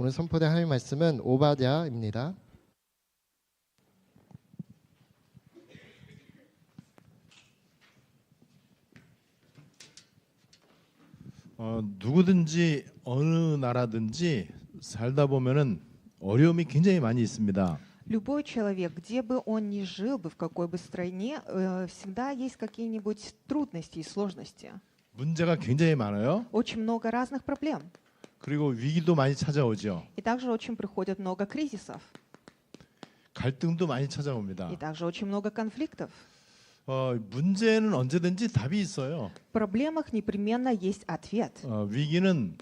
오늘 선포된 하나님 말씀은 오바댜입니다. 누구든지 어느 나라든지 살다 보면은 어려움이 굉장히 많이 있습니다. Любой человек, где бы он ни жил бы, в какой бы стране, всегда есть какие-нибудь трудности и сложности. 문제가 굉장히 많아요. Очень много разных проблем. 그리고 위기도 많이 찾아오죠. И также очень приходит много кризисов. 갈등도 많이 찾아옵니다. И также очень много конфликтов. 문제는 언제든지 답이 있어요. В проблемах непременно есть ответ. 위기는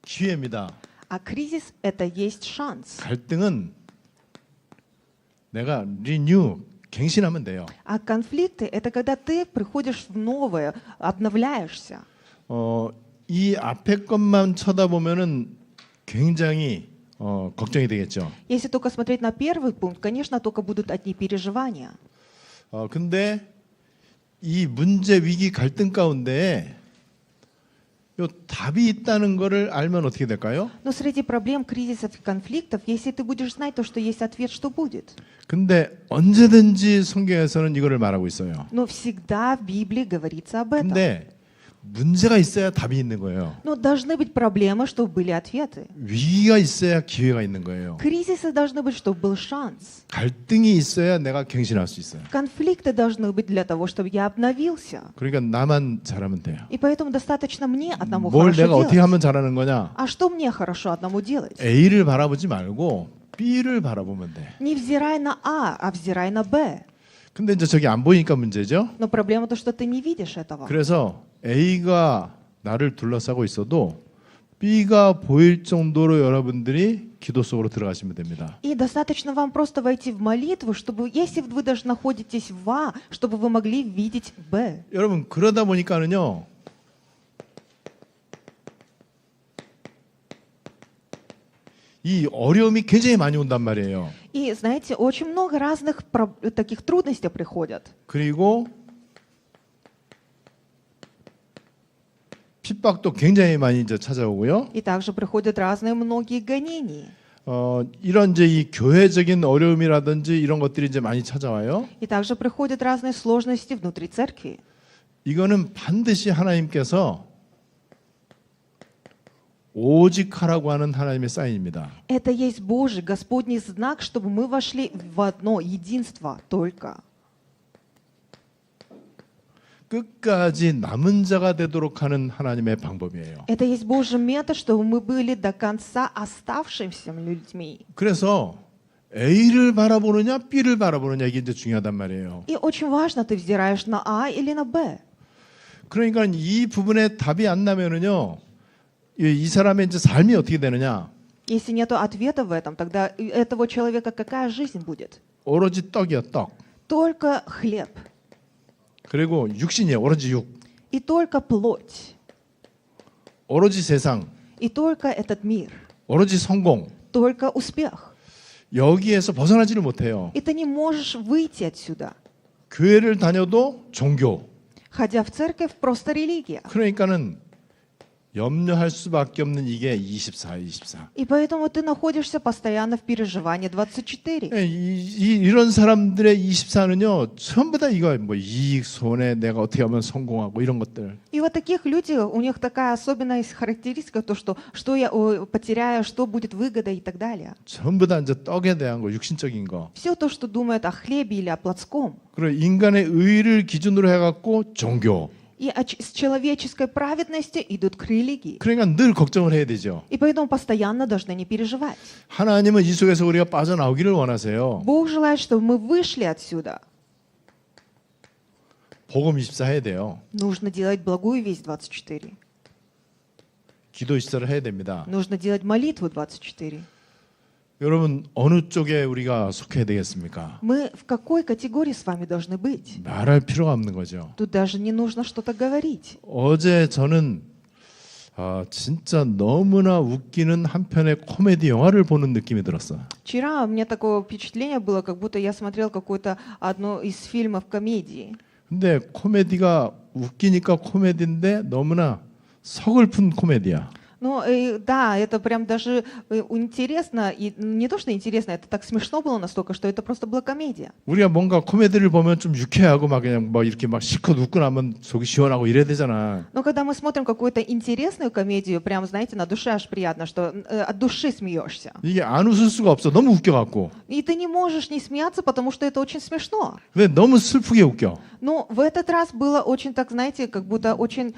기회입니다. А кризис — это есть шанс. 갈등은 내가 리뉴, 갱신하면 돼요. А конфликты — это когда ты приходишь в новое, обновляешься. 이 앞에 것만 쳐다보면은 굉장히 걱정이 되겠죠. Если только смотреть на первый пункт, конечно, только будут одни переживания. 근데 이 문제, 위기, 갈등 가운데 요 답이 있다는 거를 알면 어떻게 될까요? Но среди проблем, кризисов и конфликтов, если ты будешь знать то, что есть ответ, что будет? 근데 언제든지 성경에서는 이거를 말하고 있어요. Но всегда в Библии говорится об этом. 근데 문제가 있어야 답이 있는 거예요. Но должны быть проблемы, чтобы были ответы. 위기가 있어야 기회가 있는 거예요. Кризисы должны быть, чтобы был шанс. 갈등이 있어야 내가 갱신할 수 있어요. Конфликты должны быть для того, чтобы я обновился. 그러니까 나만 잘하면 돼요. И поэтому достаточно мне одному 뭘 хорошо 내가 어떻게 делать. 하면 잘하는 거냐? А что мне хорошо одному делать? A를 바라보지 말고 B를 바라보면 돼. Не взирай на А, а взирай на Б. 근데 이제 저기 안 보이니까 문제죠. Но проблема то, что ты не видишь этого. 그래서 A가 나를 둘러싸고 있어도 B가 보일 정도로 여러분들이 기도 속으로 들어가시면 됩니다. И достаточно вам просто войти в молитву, чтобы, если вы даже находитесь в А, чтобы вы могли видеть Б. 여러분 그러다 보니까는요. 이 어려움이 굉장히 많이 온단 말이에요. И знаете, очень много разных таких трудностей приходят. 그리고 핍박도 굉장히 많이 이제 찾아오고요. И также приходят разные многие гонения. 이런 이제 이 교회적인 어려움이라든지 이런 것들이 이제 많이 찾아와요. И также приходят разные сложности внутри церкви. 이거는 반드시 하나님께서 오직 하라고 하는 하나님의 사인입니다. Это есть Божий, Господний знак, чтобы мы вошли в одно единство только. 끝까지 남은 자가 되도록 하는 하나님의 방법이에요. Это есть Божий метод, чтобы мы были до конца оставшимися людьми. 그래서 A를 바라보느냐 B를 바라보느냐 이게 이제 중요하단 말이에요. И очень важно, ты взираешь на А или на Б. 그러니까 이 부분에 답이 안 나면은요. 이 사람의 이제 삶이 어떻게 되느냐? Если нет ответа в этом, тогда у этого человека какая жизнь будет? 오로지 떡이야, 떡. Только хлеб. 그리고 육신이에요, 오로지 육. И только плоть. 오로지 세상, И только этот мир. 오로지 성공. Только успех. 여기에서 벗어나지를 못해요. И ты не можешь выйти отсюда. 교회를 다녀도 종교. Ходя в церковь, просто религия. 그러니까는 염려할 수밖에 없는 이게 24. И поэтому ты находишься постоянно в переживании 24. 이런 사람들의 24는요, 전부 다 이거 뭐 이익, 손해, 내가 어떻게 하면 성공하고 이런 것들. И вот таких людей, у них такая особенная характеристика, то, что я потеряю, что будет выгода и так далее. 전부 다 이제 떡에 대한 거, 육신적인 거. Все то, что думают о хлебе или о плотском. 그리고 인간의 의를 기준으로 해갖고 종교. И с человеческой праведности идут к религии. 그러니까 늘 걱정을 해야 되죠. И поэтому постоянно должны не переживать. 하나님은 이 속에서 우리가 빠져나오기를 원하세요. Бог желает, чтобы мы вышли отсюда. 복음 24 해야 돼요. Нужно делать благую весть 24. 기도 24를 해야 됩니다. Нужно делать молитву 24. 여러분 어느 쪽에 우리가 속해야 되겠습니까? Мы в какой категории с вами должны быть? 말할 필요가 없는 거죠. Тут даже не нужно что-то говорить. 어제 저는 진짜 너무나 웃기는 한 편의 코미디 영화를 보는 느낌이 들었어요. Вчера у меня такое впечатление было, как будто я смотрел какую-то одну из фильмов комедии. 근데 코미디가 웃기니까 코미디인데 너무나 서글픈 코미디야. Но Ну, да, это прям даже интересно, и не то, что интересно, это так смешно было настолько, что это просто была комедия. 우리가 뭔가 코미디를 보면 좀 유쾌하고 막 그냥 막 이렇게 막 실컷 웃고 나면 속이 시원하고 이래야 되잖아. Но когда мы смотрим какую-то интересную комедию, прям, знаете, на душе аж приятно, что от души смеешься. 이게 안 웃을 수가 없어. 너무 웃겨갖고. И ты не можешь не смеяться, потому что это очень смешно. 근데 너무 슬프게 웃겨. Но в этот раз было очень, так, знаете, как будто очень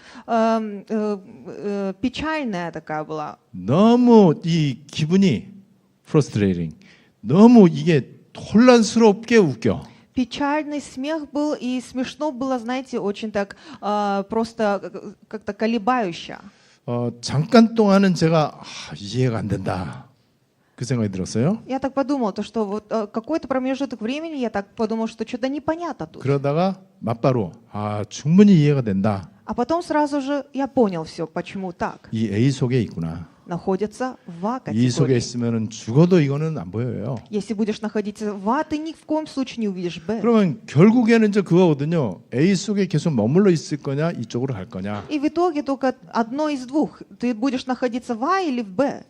печальная такая была. 너무 이 기분이 frustrating. 너무 이게 혼란스럽게 웃겨. Печальный смех был, и смешно было, знаете, очень так просто как-то колебающе. 잠깐 동안은 제가 이해가 안 된다. 그 생각이 들었어요. Я так подумала, то, что вот какой-то промежуток времени я так подумала, что что-то непонятно тут. 그러다가 맞바로 충분히 이해가 된다. А потом сразу же я понял все, почему так. 이 A 속에 있구나. Находится в А 이 속에 категории. 있으면은 죽어도 이거는 안 보여요. Если будешь находиться в А, ты ни в коем случае не увидишь Б. 그러면 결국에는 이제 그거거든요. A 속에 계속 머물러 있을 거냐, 이쪽으로 갈 거냐. И в итоге только одно из двух. Ты будешь находиться в А или в Б.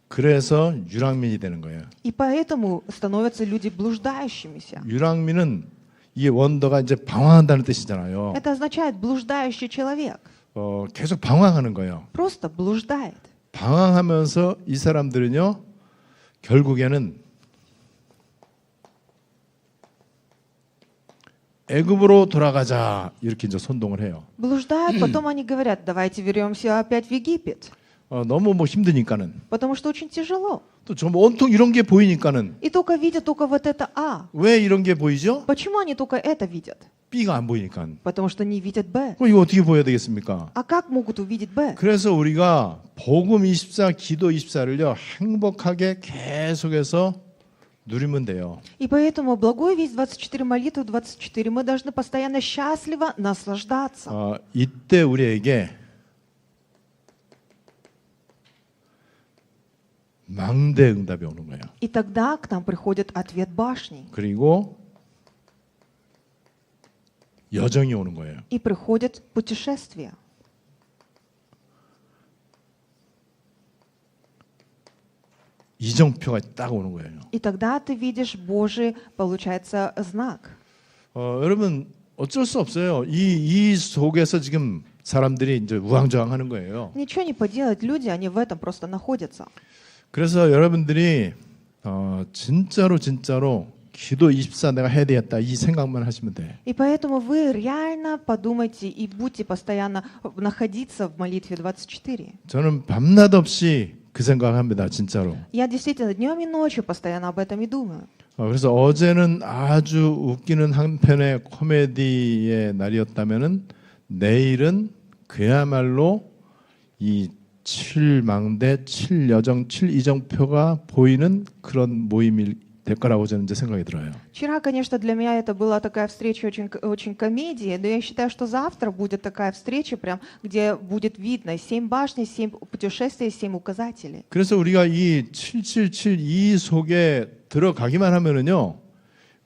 그래서 유랑민이 되는 거예요. И поэтому становятся люди блуждающимися. 유랑민은 이 원더가 이제 방황한다는 뜻이잖아요. Это означает блуждающий человек. 계속 방황하는 거예요. Просто блуждает. 방황하면서 이 사람들은요, 결국에는 애굽으로 돌아가자 이렇게 이제 선동을 해요. Блуждают, потом они говорят, давайте вернемся опять в Египет. 너무 뭐 힘드니까는 Потому что очень тяжело. 또 좀 온통 이런 게 보이니까는 И только видят только вот это А. 왜 이런 게 보이죠? Почему они только это видят? B가 안 보이니까. Потому что не видят Б. 그럼 이거 어떻게 보여야 되겠습니까? А как могут увидеть Б? 그래서 우리가 복음 24, 기도 24를요 행복하게 계속해서 누리면 돼요. И поэтому благой весть 24, молитва 24, мы должны постоянно счастливо наслаждаться. 이때 우리에게 망대 응답이 오는 거예요. И тогда к нам приходит ответ башни. 그리고 여정이 오는 거예요. И приходит путешествие. 이정표가 딱 오는 거예요. И тогда ты видишь Божий, получается, знак. 여러분 어쩔 수 없어요. 이 속에서 지금 사람들이 이제 우왕좌왕하는 거예요. Ничего не поделать, люди, они в этом просто находятся. 그래서 여러분들이 진짜로 기도 24 내가 해야 되겠다 이 생각만 하시면 돼. И поэтому вы реально подумайте и будьте постоянно находиться в молитве 24. 저는 밤낮 없이 그 생각합니다, 진짜로. Я действительно днем и ночью постоянно об этом и думаю. 그래서 어제는 아주 웃기는 한 편의 코미디의 날이었다면은 내일은 그야말로 이 7망대, 7여정, 7이정표가 보이는 그런 모임일 될 거라고 저는 이제 생각이 들어요. Вчера, конечно, для меня это была такая встреча очень комедии, но я считаю, что завтра будет такая встреча, прям, где будет видно 7 башни, 7 путешествий, 7 указателей. 그래서 우리가 이 777 속에 들어가기만 하면은요.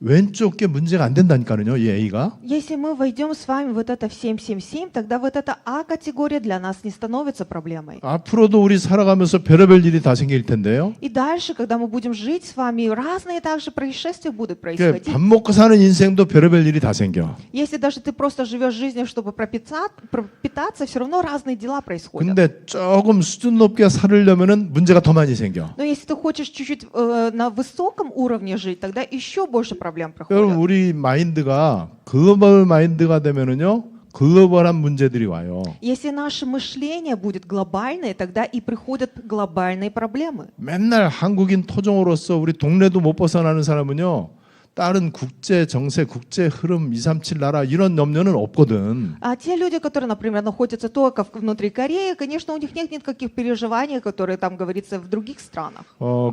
왼쪽 게 문제가 안 된다니까요. 이 A가. Если мы войдем с вами вот это в 777, тогда вот эта А-категория для нас не становится проблемой. 앞으로도 우리 살아가면서 별의별 일이 다 생길 텐데요. И дальше, когда мы будем жить с вами, разные также происшествия будут 그러니까 происходить. 밥 먹고 사는 인생도 별의별 일이 다 생겨. Если даже ты просто живешь жизнью, чтобы пропитаться, все равно разные дела происходят. 근데 조금 수준 높게 살으려면은 문제가 더 많이 생겨. Но если ты хочешь чуть-чуть на высоком уровне жить, тогда еще больше проблем 여러분 проходит. 우리 마인드가 글로벌 마인드가 되면은요 글로벌한 문제들이 와요. Если наше мышление будет глобальное, тогда и приходят глобальные проблемы. 맨날 한국인 토종으로서 우리 동네도 못 벗어나는 사람은요 다른 국제 정세, 국제 흐름 237 나라 이런 염려는 없거든. А те люди, которые, например, находятся только внутри Кореи, конечно, у них нет никаких переживаний, которые там говорится в других странах.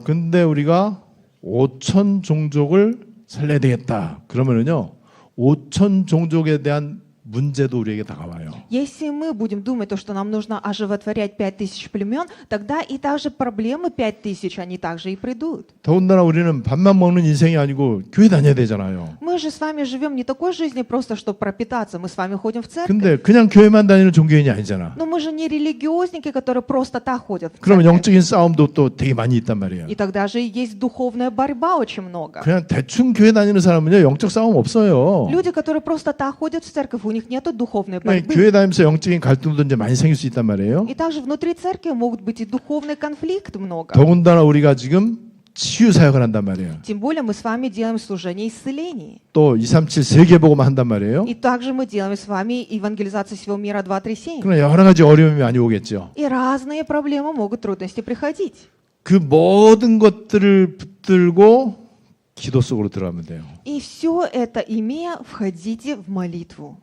근데 우리가 5천 종족을 살려야 되겠다. 그러면은요 5천 종족에 대한 문제도 우리에게 다가와요. Если мы будем думать, то, что нам нужно оживотворять 5000 племен, тогда и также проблемы 5000, они также и придут. 더군다나 우리는 밥만 먹는 인생이 아니고 교회 다녀야 되잖아요. Мы же с вами живем не такой жизнью просто, чтобы пропитаться. Мы с вами ходим в церковь. 근데 그냥 교회만 다니는 종교인이 아니잖아. Но мы же не религиозники, которые просто так ходят в 그러면 церковь. 영적인 싸움도 또 되게 많이 있단 말이에요. И тогда же есть духовная борьба очень много. 그냥 대충 교회 다니는 사람은요 영적 싸움 없어요. Люди, которые просто так ходят в церковь, у них нет духовной 그냥 борьбы. 교회 다니면서 영적인 갈등도 이제 많이 생길 수 있단 말이에요. И также внутри церкви могут быть и духовный конфликт много. 더군다나 우리가 지금 치유 사역을 한단 말이에요. Тем более мы с вами делаем служение исцелений. 또 237 세계복음 한단 말이에요. И также мы делаем с вами евангелизацию всего мира 237. 그러나 여러 가지 어려움이 많이 오겠죠. И разные проблемы могут, трудности приходить. 그 모든 것들을 붙들고 기도 속으로 들어가면 돼요. И все это имея, входите в молитву.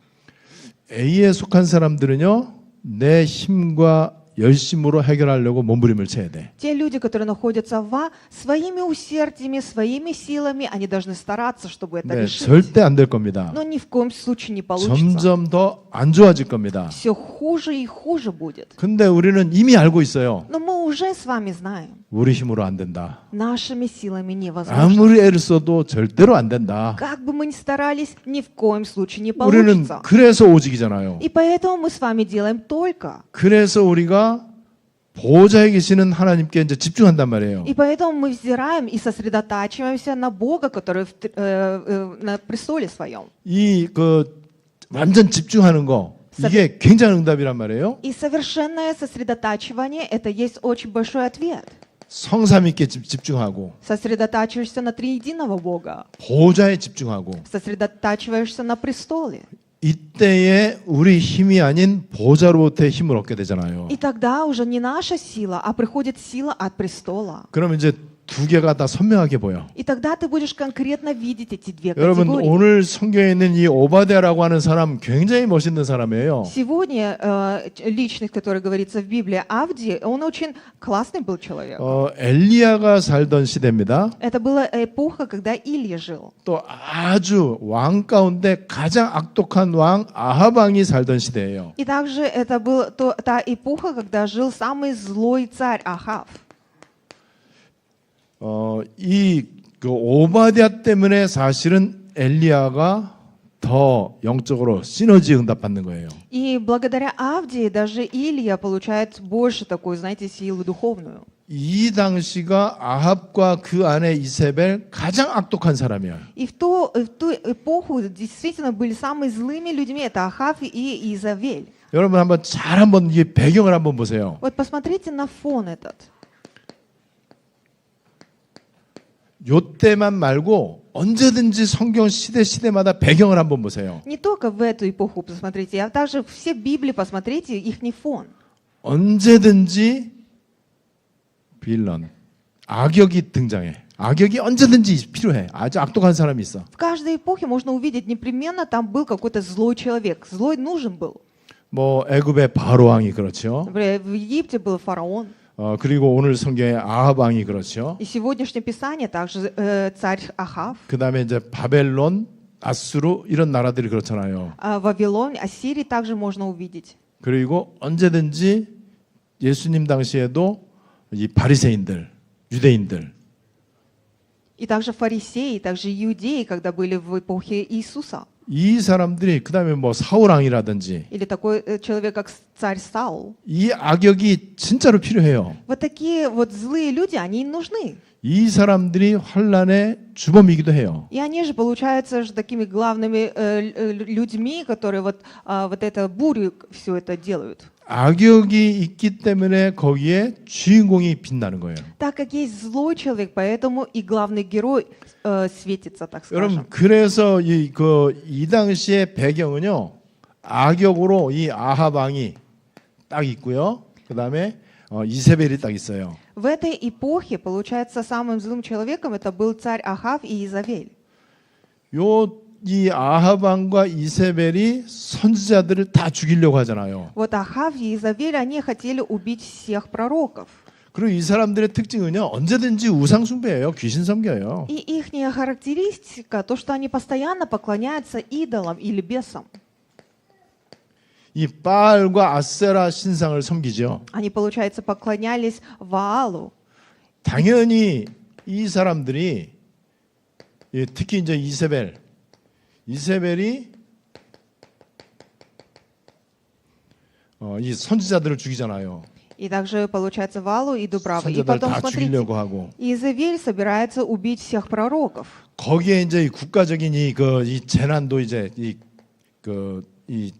A에 속한 사람들은요 내 힘과 열심으로 해결하려고 몸부림을 쳐야 돼. Те люди, которые находятся в А, своими усердиями, своими силами, они должны стараться, чтобы это 네, решить. 절대 안 될 겁니다. Но ни в коем случае не получится. 점점 더 안 좋아질 겁니다. Все хуже и хуже будет. 근데 우리는 이미 알고 있어요. Но мы уже с вами знаем, 우리 힘으로 안 된다. нашими силами невозможно. 아무리 애를 써도 절대로 안 된다. Как бы мы ни старались, ни в коем случае не 우리는 получится. 그래서 오직이잖아요. И поэтому мы с вами делаем только. 그래서 우리가 보호자에 계시는 하나님께 이제 집중한단 말이에요. И поэтому мы взираем и сосредотачиваемся на Бога, который на престоле своем. 이 그 완전 집중하는 거 이게 굉장한 응답이란 말이에요. И совершенное сосредотачивание – это есть очень большой ответ. 성삼위께 집중하고 Сосредотачиваешься на триединого Бога, 보호자에 집중하고 сосредотачиваешься на престоле. 이때에 우리 힘이 아닌 보호자로부터의 힘을 얻게 되잖아요. И тогда уже не наша сила, а приходит сила от престола. 그러면 이제 두 개가 다 선명하게 보여. И тогда ты будешь конкретно видеть эти две 여러분 категории. 오늘 성경에 있는 이 오바댜라고 하는 사람 굉장히 멋있는 사람이에요. Сегодня личность, который говорится в Библии, Авдий, он очень классный был человек. 엘리야가 살던 시대입니다. Это была эпоха, когда Илья жил. 또 아주 왕 가운데 가장 악독한 왕 아합 왕이 살던 시대예요. И также это была та эпоха, когда жил самый злой царь Ахав. 그 오바댜 때문에 사실은 엘리야가 더 영적으로 시너지 응답받는 거예요. И благодаря Авдии даже Илья получает больше такой, знаете, силы духовную. 이 당시가 아합과 그 아내 이세벨 가장 악독한 사람이야. И в ту эпоху действительно были самыми злыми людьми, это Ахав и Изавель. 여러분 한번 이 배경을 한번 보세요. Вот посмотрите на фон этот. 요때만 말고 언제든지 성경 시대마다 배경을 한번 보세요. Не только в эту эпоху посмотрите, а также все Библии посмотрите, их фон. 언제든지 빌런, 악역이 등장해. 악역이 언제든지 필요해. 아주 악독한 사람이 있어. В каждой эпохе можно увидеть непременно там был какой-то злой человек. Злой нужен был. 뭐 애굽의 바로 왕이 그렇죠. Например, в Египте был фараон. 그리고 오늘 성경에 아합 왕이 그렇죠. И сегодняшнее Писание также царь Ахав. 그다음에 이제 바벨론, 아수르 이런 나라들이 그렇잖아요. Вавилон, Ассирии также можно увидеть. 그리고 언제든지 예수님 당시에도 이 바리새인들, 유대인들 И также фарисеи, также иудеи, когда были в эпохе Иисуса. 이 사람들이 그다음에 뭐 사울 왕이라든지 Или такой человек, как царь Саул. 이 악역이 진짜로 필요해요. Вот такие вот злые люди, они им нужны. 이 사람들이 환란의 주범이기도 해요. И они же, получаются, же такими главными людьми, которые вот это бурю все это делают. 악역이 있기 때문에 거기에 주인공이 빛나는 거예요. Так как есть злой человек, поэтому и главный герой светится, так 여러분 скажем. 그래서 이 당시의 배경은요 악역으로 이 아합 왕이 딱 있고요. 그다음에 이세벨이 딱 있어요. В этой эпохе, получается, самым злым человеком это был царь Ахав и Изавель. 이 아합 왕과 이세벨이 선지자들을 다 죽이려고 하잖아요. Вот Ахав и Изавель, они хотели убить всех пророков. 그리고 이 사람들의 특징은요 언제든지 우상 숭배예요. 귀신 섬겨요. И ихняя характеристика, то, что они постоянно поклоняются идолам или бесам. 이 바알과 아세라 신상을 섬기죠. Они, получается, поклонялись Ваалу. 당연히 이 사람들이 특히 이제 이세벨이 이 선지자들을 죽이잖아요. И также, получается, Валу и Дубраву. И 선지자들 потом, 다 смотрите, 죽이려고 하고 Иезавель собирается убить всех пророков. 거기에 이제 이 국가적인 이 재난도 이제 이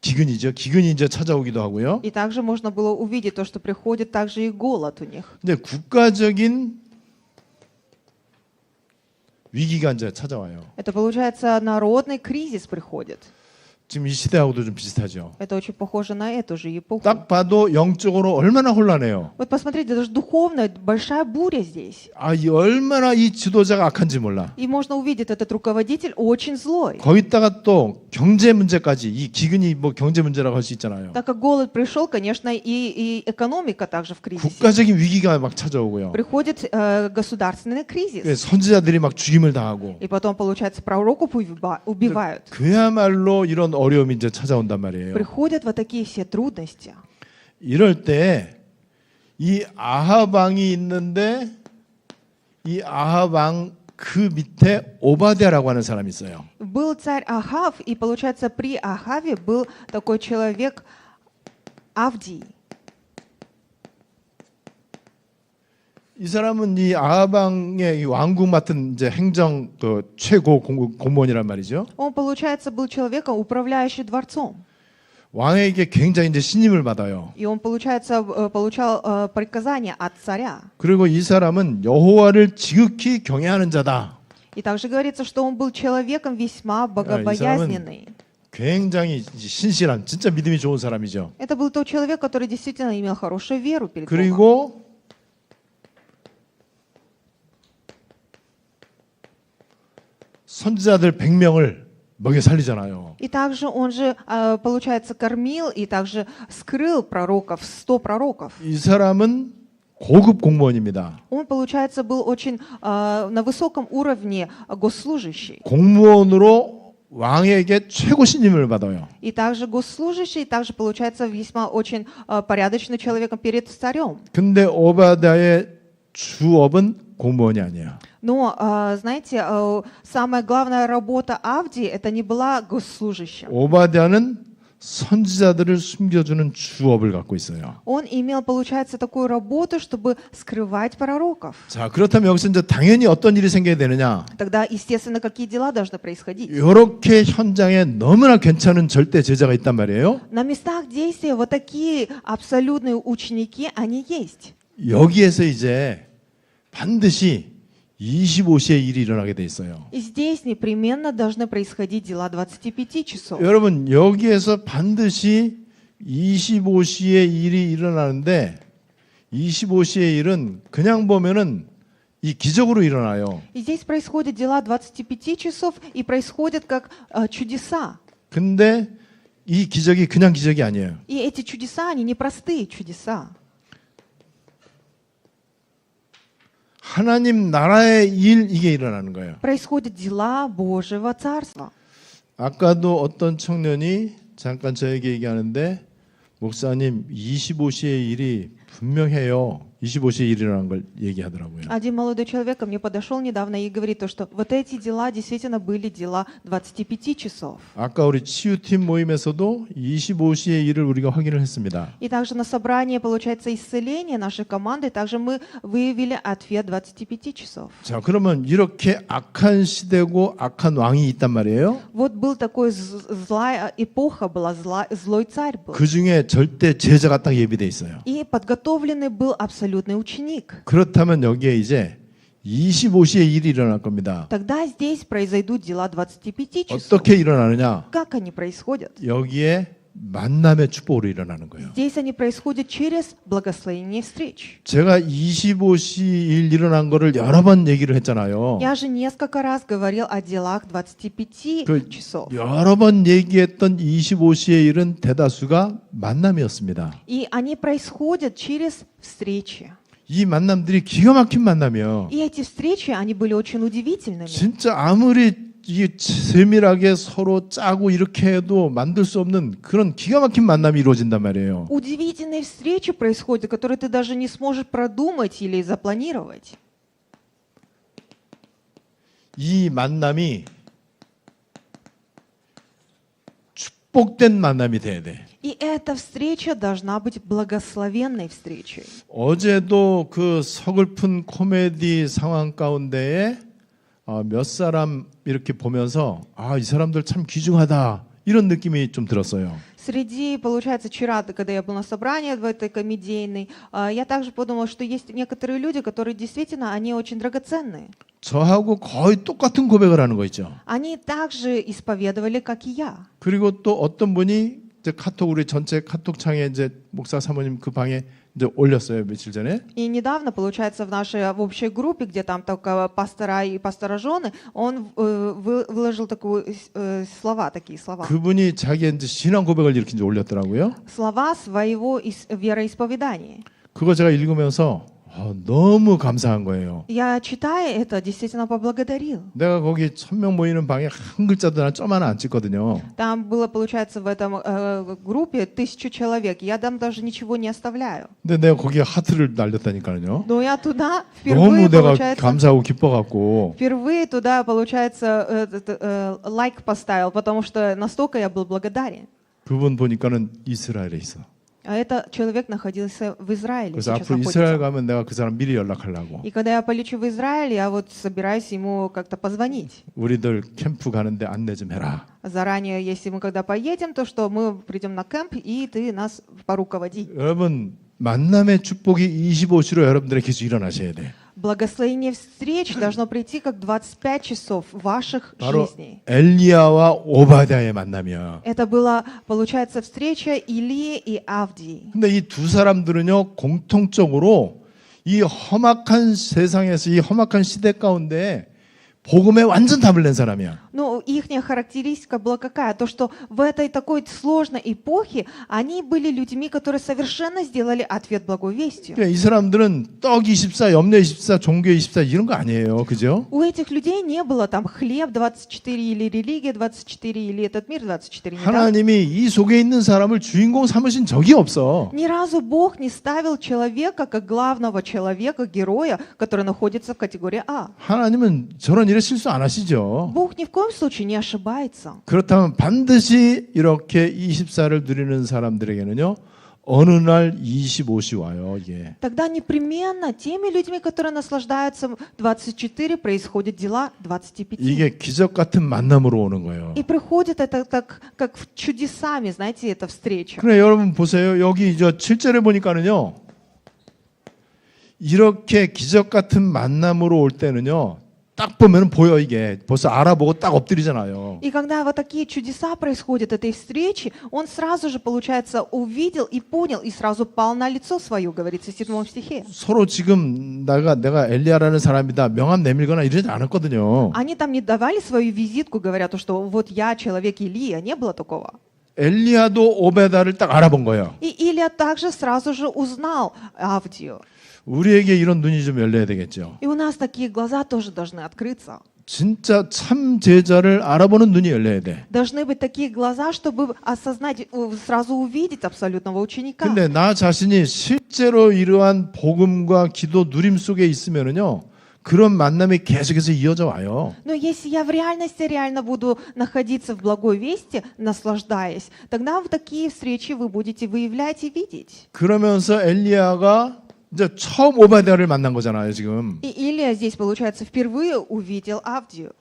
기근이죠. 기근이 이제 찾아오기도 하고요. И также можно было увидеть то, что приходит также и голод у них. 근데 국가적인 위기가 이제 찾아와요. Это, получается, народный кризис приходит. 지금 이 시대하고도 좀 비슷하죠. Это очень похоже на эту же эпоху. 딱 봐도 영적으로 얼마나 혼란해요. Вот посмотрите, даже духовно большая буря здесь. 이 얼마나 이 지도자가 악한지 몰라. И можно увидеть, этот руководитель очень злой. 거기다가 또 경제 문제까지 이 기근이 뭐 경제 문제라고 할 수 있잖아요. Так как голод пришел, конечно, и экономика также в кризисе. 국가적인 위기가 막 찾아오고요. Приходит государственный кризис. 선지자들이 막 죽임을 당하고. И потом, получается, пророков убивают. 그야말로 이런 어려움이 이제 찾아온단 말이에요. Приходят вот такие все трудности. 이럴 때 이 아합 왕이 있는데 이 아합 왕 그 밑에 오바댜라고 하는 사람이 있어요. Был царь Ахав, и, получается, при Ахаве был такой человек Авдий. 이 사람은 이 아합 왕의 이 왕국 맡은 이제 행정 최고 공무원이란 말이죠. Он, получается, был человеком, управляющим дворцом. 왕에게 굉장히 이제 신임을 받아요. И он, получается, получал приказания от царя. 그리고 이 사람은 여호와를 지극히 경외하는 자다. И также говорится, что он был человеком весьма богобоязненный. 굉장히 신실한, 진짜 믿음이 좋은 사람이죠. Это был тот человек, который действительно имел хорошую веру перед Богом. 그리고 선지자들 100명을 먹여 살리잖아요. И также он же, получается, кормил и также скрыл пророков, 100 пророков. 이 사람은 고급 공무원입니다. Он, получается, был очень на высоком уровне госслужащий. 공무원으로 왕에게 최고 신임을 받아요. И также госслужащий, и также, получается, весьма очень порядочным человеком перед царем. 근데 오바댜의 주업은 공무원이 아니야. Но, знаете, самая главная работа Авдии это не была госслужащим. 오바댜는 선지자들을 숨겨주는 주업을 갖고 있어요. Он имел, получается, такую работу, чтобы скрывать пророков. 자, 그렇다면 여기서 이제 당연히 어떤 일이 생겨야 되느냐? Тогда, естественно, какие дела должны происходить? 이렇게 현장에 너무나 괜찮은 절대 제자가 있단 말이에요. На местах действия вот такие абсолютные ученики, они есть. 여기에서 이제 반드시 25시에 일이 일어나게 돼 있어요. И здесь непременно должны происходить дела 25 часов. 여러분 여기에서 반드시 25시에 일이 일어나는데 25시의 일은 그냥 보면은 이 기적으로 일어나요. И здесь происходят дела 25 часов и происходят как чудеса. 근데 이 기적이 그냥 기적이 아니에요. И эти чудеса, они не простые чудеса. 하나님 나라의 일 이게 일어나는 거예요. Происходят дела Божьего Царства. 아까도 어떤 청년이 잠깐 저에게 얘기하는데 목사님 25시의 일이 분명해요. 25시에 일어난 걸 얘기하더라고요. Один молодой человек ко мне подошел недавно и говорит то, что вот эти дела действительно были дела 25 часов. 아까 우리 치유팀 모임에서도 25시의 일을 우리가 확인을 했습니다. И также на собрании, получается, исцеления нашей команды, также мы выявили ответ 25 часов. 자, 그러면 이렇게 악한 시대고 악한 왕이 있단 말이에요. Вот был такой злая эпоха, была злой царь был. 그 중에 절대 제자가 딱 예비돼 있어요. И подготовленный был абсолютный ученик. 그렇다면 여기에 이제 25시에 일이 일어날 겁니다. Тогда здесь произойдут дела 25 часов. 어떻게 일어나느냐? Как они происходят? 여기에 만남의 축복으로 일어나는 거예요. Здесь они происходят через благословение встреч. 제가 25시 일 일어난 거를 여러 번 얘기를 했잖아요. Я же несколько раз говорил о делах 25 그 часов. 여러 번 얘기했던 25시의 일은 대다수가 만남이었습니다. И они происходят через встречи. 이 만남들이 기가 막힌 만남이에요. И эти встречи, они были очень удивительными. 진짜 아무리 이게 세밀하게 서로 짜고 이렇게 해도 만들 수 없는 그런 기가 막힌 만남이 이루어진단 말이에요. Удивительные встречи происходят, которые ты даже не сможешь продумать или запланировать. 이 만남이 축복된 만남이 돼야 돼. И эта встреча должна быть благословенной встречей. 어제도 그 서글픈 코미디 상황 가운데에 몇 사람 이렇게 보면서 이 사람들 참 귀중하다 이런 느낌이 좀 들었어요. Среди, получается, вчера, когда я был на собрании в этой комедийной, я также подумала, что есть некоторые люди, которые действительно, они очень драгоценные. 저하고 거의 똑같은 고백을 하는 거 있죠. Они также исповедовали, как и я. 그리고 또 어떤 분이 이제 카톡 우리 전체 카톡창에 이제 목사 사모님 그 방에 이제 올렸어요 며칠 전에. И недавно, получается, в общей группе, где там только пастора и пастора жены, он выложил такие слова. 그분이 자기 이제 신앙 고백을 이렇게 이제 올렸더라고요. Слова своего вероисповедания. 그거 제가 읽으면서 너무 감사한 거예요. Я, читая это, действительно поблагодарил. 내가 거기 1000명 모이는 방에 한 글자도 좀 하나 안 찍거든요. Там было, получается, в этом группе 1000 человек. Я там даже ничего не оставляю. 근데 내가 거기에 하트를 날렸다니까요. Но я туда 너무 впервые, 내가 получается, 감사하고 기뻐갖고 впервые туда, получается, лайк поставил, потому что настолько я был благодарен. 그분 보니까는 이스라엘에 있어. А этот человек находился в Израиле. 그래서 Сейчас 앞으로 이스라엘 находится. 가면 내가 그 사람 미리 연락하려고. И когда я полечу в Израиль, я вот собираюсь ему как-то позвонить. 우리들 캠프 가는데 안내 좀 해라. Заранее, если мы когда поедем, то что мы придем на кемп, и ты нас поруководи. 여러분 만남의 축복이 25시로 여러분들의 계속 일어나셔야 돼. Благословение встреч должно прийти как 25 часов ваших 바로 жизней. 엘리야와 오바댜의 만남이야. Это была, получается, встреча Илии и Авдии. 근데 이 두 사람들은요 공통적으로 이 험악한 세상에서 이 험악한 시대 가운데 복음에 완전 답을 낸 사람이야. Ну, их характеристика была какая? То, что в этой такой сложной эпохе они были людьми, которые совершенно сделали ответ благой вестью. 그러니까 이 사람들은 떡 24, 염려 24, 종교 24 이런 거 아니에요. 그죠? У этих людей не было там хлеб 24 или религия 24 или этот мир 24. Не так? 하나님이 이 속에 있는 사람을 주인공 삼으신 적이 없어. Ни разу Бог не ставил человека как главного человека, героя, который находится в категории А. 하나님은 저런 일에 실수 안 하시죠. Бог ни в коем случае не ошибается. 그렇다면 반드시 이렇게 24를 누리는 사람들에게는요. 어느 날 25시 와요. 이게. Тогда непременно теми людьми, которые наслаждаются 24, происходят дела 25. 이게 기적 같은 만남으로 오는 거예요. И приходит это так, как чудесами, знаете, эта встреча. 그래 여러분 보세요. 여기 저 7절에 보니까는요. 이렇게 기적 같은 만남으로 올 때는요. 딱 보면 보여 이게. 벌써 알아보고 딱 엎드리잖아요. И когда вот такие чудеса происходят этой встречи, он сразу же, получается, увидел и понял, и сразу пал на лицо свое, говорится в 7 стихе. 서로 지금 내가 엘리야라는 사람이다 명함 내밀거나 이러지 않았거든요. Они там не давали свою визитку, говоря, то, что вот я человек Илия, не было такого. 엘리야도 오베다를 딱 알아본 거예요. И Илия также сразу же узнал Авдию. 우리에게 이런 눈이 좀 열려야 되겠죠. И у нас такие глаза тоже должны открыться. 진짜 참 제자를 알아보는 눈이 열려야 돼. Должны быть такие глаза, чтобы осознать, сразу увидеть абсолютного ученика. 근데 나 자신이 실제로 이러한 복음과 기도 누림 속에 있으면은요. 그런 만남이 계속해서 이어져 와요. Но если я в реальности реально буду находиться в благой вести, наслаждаясь, тогда в такие встречи вы будете выявлять и видеть. 그러면서 엘리야가 이제 처음 오바댜를 만난 거잖아요, 지금. И Илия здесь, получается, впервые увидел Авдию.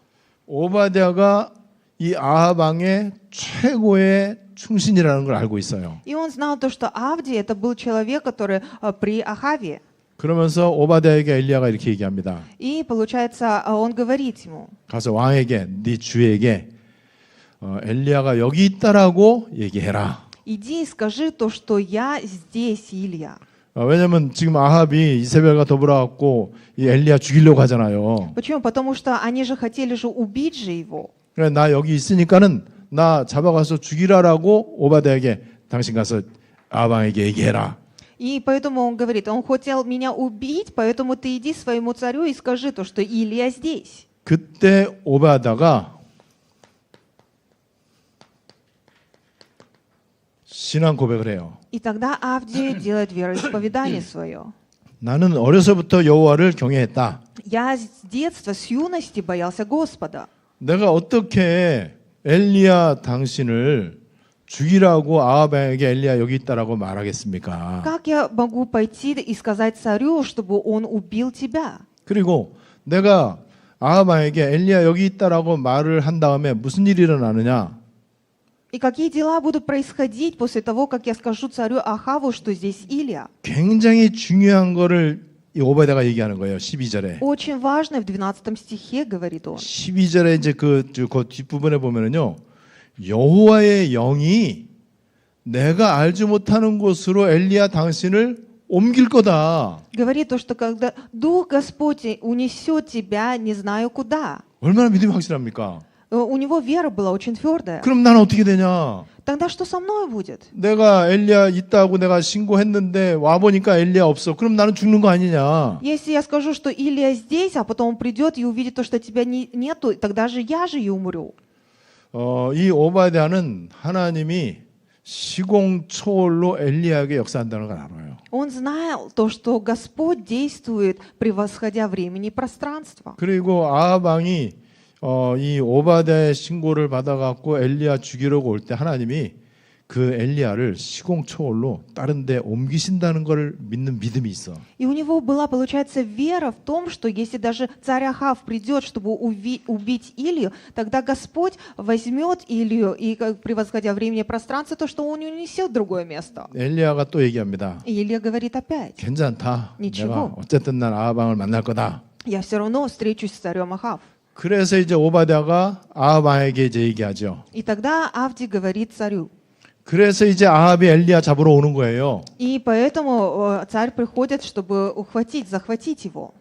오바댜가 이 아합 왕의 최고의 충신이라는 걸 알고 있어요. И он знал то, что Авдий это был человек, который при Ахаве. 그러면서 오바댜에게 엘리야가 이렇게 얘기합니다. И, получается, он говорит ему, 가서 왕에게, 네 주에게 엘리야가 여기 있다라고 얘기해라. иди и скажи то, что я здесь, Илия. 왜냐면 지금 아합이 이세벨과 더불어갖고 이 엘리야 죽이려고 하잖아요. Почему? Потому что они же хотели же убить же его. 그래 나 여기 있으니까는 나 잡아가서 죽이라라고 오바댜에게 당신 가서 아합 왕에게 얘기해라. И поэтому он говорит, он хотел меня убить, поэтому ты иди своему царю и скажи то, что Илия здесь. 그때 오바댜가 신앙 고백을 해요. И тогда Авдий делает вероисповедание свое. 나는 어려서부터 여호와를 경외했다. Я с детства, с юности боялся Господа. 내가 어떻게 엘리야 당신을 죽이라고 아합에게 엘리야 여기 있다라고 말하겠습니까? Как я могу пойти и сказать царю, чтобы он убил тебя? 그리고 내가 아합에게 엘리야 여기 있다라고 말을 한 다음에 무슨 일이 일어나느냐? И какие дела будут происходить после того, как я скажу царю Ахаву, что здесь Илия? 굉장히 중요한 거를 이 오바댜가 얘기하는 거예요. 12절에. Очень важно, в 12 стихе говорит он. 12절에 이제 그 뒷부분에 보면은요. 여호와의 영이 내가 알지 못하는 곳으로 엘리야 당신을 옮길 거다. Говорит то, что когда Дух Господень унесет тебя, не знаю куда. 얼마나 믿음이 확실합니까? У него вера была очень твердая. 그럼 나는 어떻게 되냐? Тогда что со мной будет? 내가 엘리야 있다고 내가 신고했는데 와 보니까 엘리야 없어. 그럼 나는 죽는 거 아니냐? Если я скажу, что Илия здесь, а потом он придет и увидит то, что тебя нету, тогда же я же и умру. 이 오바댜는 하나님이 시공초월로 엘리야에게 역사한다는 걸 알아요. Он знал то, что Господь действует, превосходя времени и пространство. 그리고 아합 왕이 이 오바댜의 신고를 받아갖고 엘리야 죽이려고 올 때 하나님이 그 엘리야를 시공초월로 다른 데 옮기신다는 걸 믿는 믿음이 있어. И у него была, получается, вера в том, что если даже царь Ахав придет, чтобы убить Илью, тогда Господь возьмет Илью и, превосходя времени и пространство, то, что он унесет в другое место. 엘리야가 또 얘기합니다. И Илья говорит опять, 괜찮다. Ничего. 내가 어쨌든 난 아합 왕을 만날 거다. я все равно встречусь с царем Ахав. 그래서 이제 오바댜가 아합 왕에게 이제 얘기하죠. И тогда Авдий говорит царю. 그래서 이제 아합이 엘리야 잡으러 오는 거예요. И поэтому царь приходит, чтобы захватить его.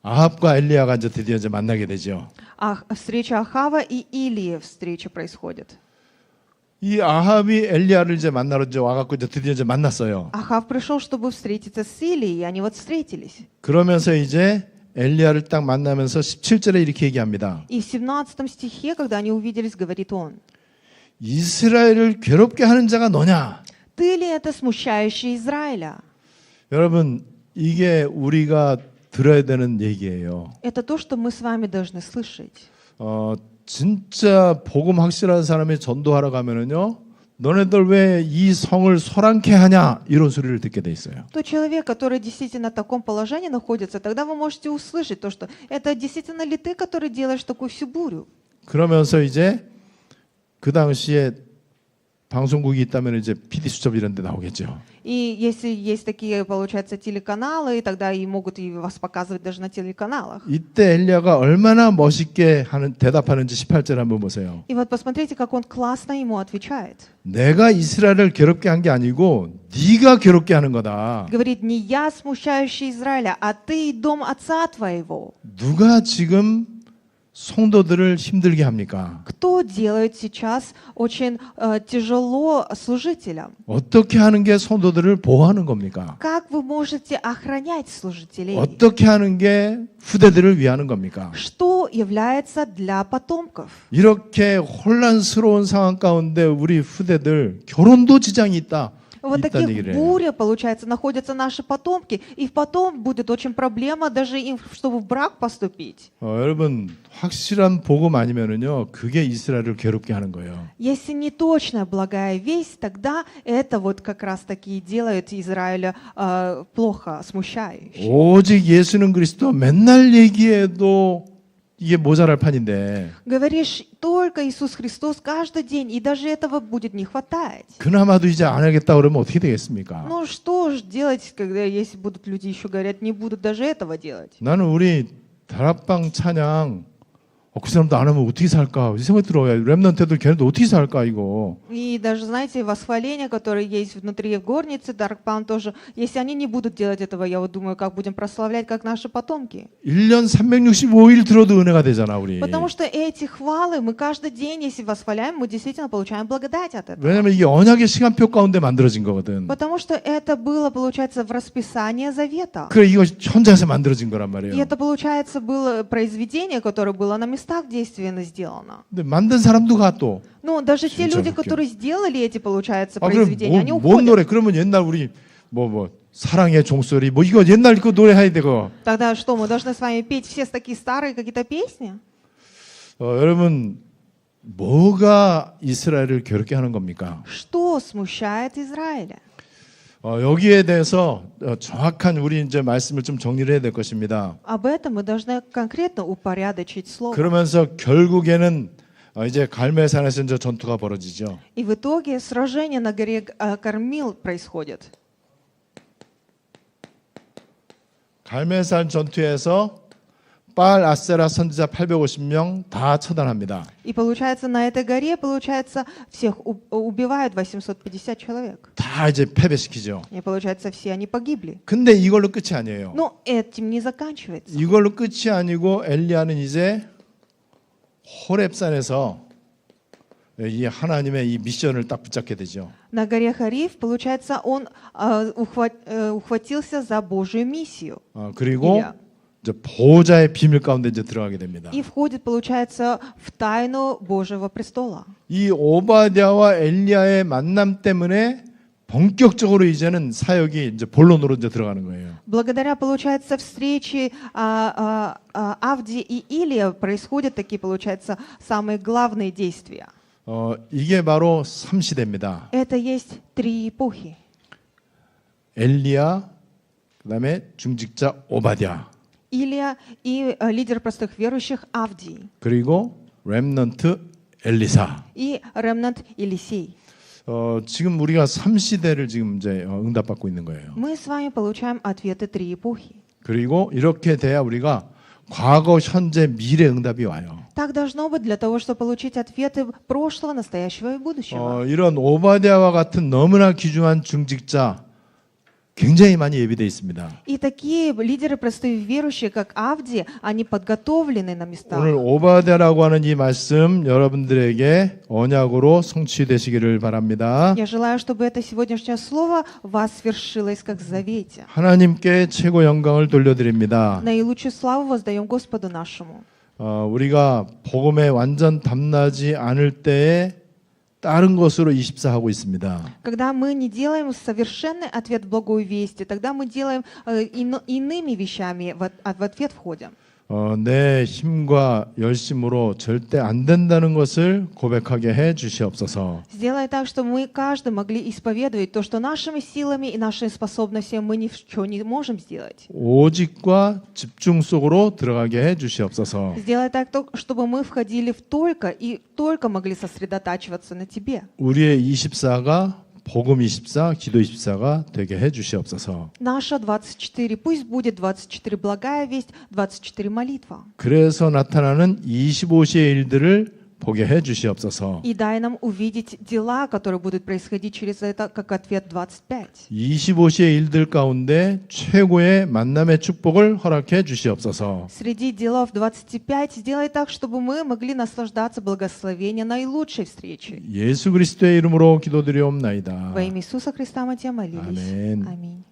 아합과 엘리야가 이제 드디어 이제 만나게 되죠. Встреча Ахава и Илии встреча происходит. 이 아합이 엘리야를 이제 만나러 이제 와갖고 이제 드디어 이제 만났어요. Ахав пришел, чтобы встретиться с Илией, и они вот встретились. 그러면서 이제 엘리야를 딱 만나면서 17절에 이렇게 얘기합니다. И в 17 стихе, когда они увиделись, говорит он: 이스라엘을 괴롭게 하는 자가 너냐? «Ты ли это смущающий Израиля?» 여러분, 이게 우리가 들어야 되는 얘기예요. Это то, что мы с вами должны слышать. 진짜 복음 확실한 사람이 전도하러 가면은요. 너네들 왜 이 성을 소란케 하냐? 이런 소리를 듣게 돼 있어요. Тот человек, который действительно в таком положении находится, тогда вы можете услышать то, что это действительно ли ты, который делаешь такую всю бурю? 그러면서 이제 그 당시에 방송국이 있다면 이제 PD 수첩 이런 데 나오겠죠. И если есть такие, получается, телеканалы, тогда и могут и вас показывать даже на телеканалах. 이때 엘리야가 얼마나 멋있게 대답하는지 18절 한번 보세요. И вот посмотрите, как он классно ему отвечает. 내가 이스라엘을 괴롭게 한 게 아니고 네가 괴롭게 하는 거다. Говорит, не я смущающий Израиля, а ты и дом отца твоего. 누가 지금 성도들을 힘들게 합니까? Кто делает сейчас очень тяжело служителям? 어떻게 하는 게 성도들을 보호하는 겁니까? Как вы можете охранять служителей? 어떻게 하는 게 후대들을 위하는 겁니까? Что является для потомков? 이렇게 혼란스러운 상황 가운데 우리 후대들 결혼도 지장이 있다. Вот 있다는 таких 얘기를 해요. буре, получается, находятся наши потомки, и потом будет очень проблема даже им, чтобы в брак поступить. 여러분 확실한 복음 아니면은요 그게 이스라엘을 괴롭게 하는 거예요. Если не точная благая весть, тогда это вот как раз таки и делает Израиля плохо, смущающе. 오직 예수는 그리스도 맨날 얘기해도 이게 모자랄 판인데 Говоришь только Иисус Христос каждый день, и даже этого будет не хватать. 그나마도 이제 안 하겠다 그러면 어떻게 되겠습니까? Ну что ж делать, когда если будут люди еще говорят, не будут даже этого делать? 나는 우리 다락방 찬양 그 사람도 안 하면 어떻게 살까? 이 생각이 들어요. 렘넌트들 걔네도 어떻게 살까 이거. И даже, знаете, восхваления, которые есть внутри в горнице, Даркпан тоже, если они не будут делать этого, я вот думаю, как будем прославлять, как наши потомки. 1년 365일 들어도 은혜가 되잖아 우리. Потому что эти хвалы мы каждый день, если восхваляем, мы действительно получаем благодать от этого. 왜냐면 이게 언약의 시간표 가운데 만들어진 거거든. Потому что это было, получается, в расписании завета. 그래 이거 현장에서 만들어진 거란 И 말이에요. это, получается, было произведение, которое было на местах. местах действенно сделано. 근데 만든 사람도 가 또. Но даже те 진짜 люди, 웃겨. которые сделали эти, получается, 아, 그럼 произведения, они 뭔 уходят. 노래? 그러면 옛날 우리 뭐 사랑의 종소리 뭐 이거 옛날 그 노래 해야 되고. Тогда что, мы должны с вами петь все такие старые какие-то песни? 여러분 뭐가 이스라엘을 괴롭게 하는 겁니까? Что смущает Израиля? 여기에 대해서 정확한 우리 이제 말씀을 좀 정리를 해야 될 것입니다. Об этом мы должны конкретно упорядочить слово. 그러면서 결국에는 이제 갈멜산에서 이제 전투가 벌어지죠. И в итоге сражение на горе Кармил происходит. 갈멜산 전투에서 바알 아세라 선지자 850명 다 처단합니다. И получается, на этой горе, получается, всех убивают 850 человек. 다 이제 패배시키죠. И получается, все они погибли. 근데 이걸로 끝이 아니에요. Но этим не заканчивается. 이걸로 끝이 아니고 엘리야는 이제 호렙산에서 이 하나님의 이 미션을 딱 붙잡게 되죠. На горе Хариф, получается, он ухватился за Божью миссию. 그리고 Илья. 이제 보호자의 비밀 가운데 이제 들어가게 됩니다. И входит, получается, в тайну Божьего престола. 이 오바댜와 엘리야의 만남 때문에 본격적으로 이제는 사역이 이제 본론으로 이제 들어가는 거예요. Благодаря, получается, встрече Авди и Илия происходят такие, получается, самые главные действия. 이게 바로 3시대입니다. Это есть три эпохи. 엘리야, 그다음에 중직자 오바댜, Илия и лидер простых верующих Авдий. 그리고 렘넌트 엘리사. И ремнант Елисей. 지금 우리가 3시대를 지금 이제 응답받고 있는 거예요. Мы с вами получаем ответы три эпохи. 그리고 이렇게 돼야 우리가 과거, 현재, 미래 응답이 와요. Так должно быть для того, чтобы получить ответы прошлого, настоящего и будущего. 이런 오바댜와 같은 너무나 귀중한 중직자 굉장히 많이 예비되어 있습니다. И такие лидеры простые верующие, как Авди, они подготовлены на местах. 오늘 오바댜라고 하는 이 말씀 여러분들에게 언약으로 성취되시기를 바랍니다. Я желаю, чтобы это сегодняшнее слово в вас свершилось, как в завете. 하나님께 최고 영광을 돌려드립니다. Наилучшую славу воздаем Господу нашему. 우리가 복음에 완전 담나지 않을 때에 다른 것으로 24하고 있습니다. Когда мы не делаем совершенный ответ в благую весть, тогда мы делаем иными вещами в ответ входим. 내 힘과 열심으로 절대 안 된다는 것을 고백하게 해 주시옵소서. Сделай так, чтобы мы каждый могли исповедовать то, что нашими силами и нашими способностями мы ничего не можем сделать. 오직과 집중 속으로 들어가게 해 주시옵소서. Сделай так, чтобы мы входили в только и только могли сосредотачиваться на Тебе. 우리의 24가 복음 24, 기도 24가 되게 해 주시옵소서. Наша 24, пусть будет 24 благая весть, 24 молитва. 그래서 나타나는 25시의 일들을 보게 해 주시옵소서. И дай нам увидеть дела, которые будут происходить через это, как ответ 25. 25시의 일들 가운데 최고의 만남의 축복을 허락해 주시옵소서. Среди делов 25 сделай так, чтобы мы могли наслаждаться благословением наилучшей встречи. 예수 그리스도의 이름으로 기도드리옵나이다. Во имя Иисуса Христа мы Тебя молились. Аминь. Аминь.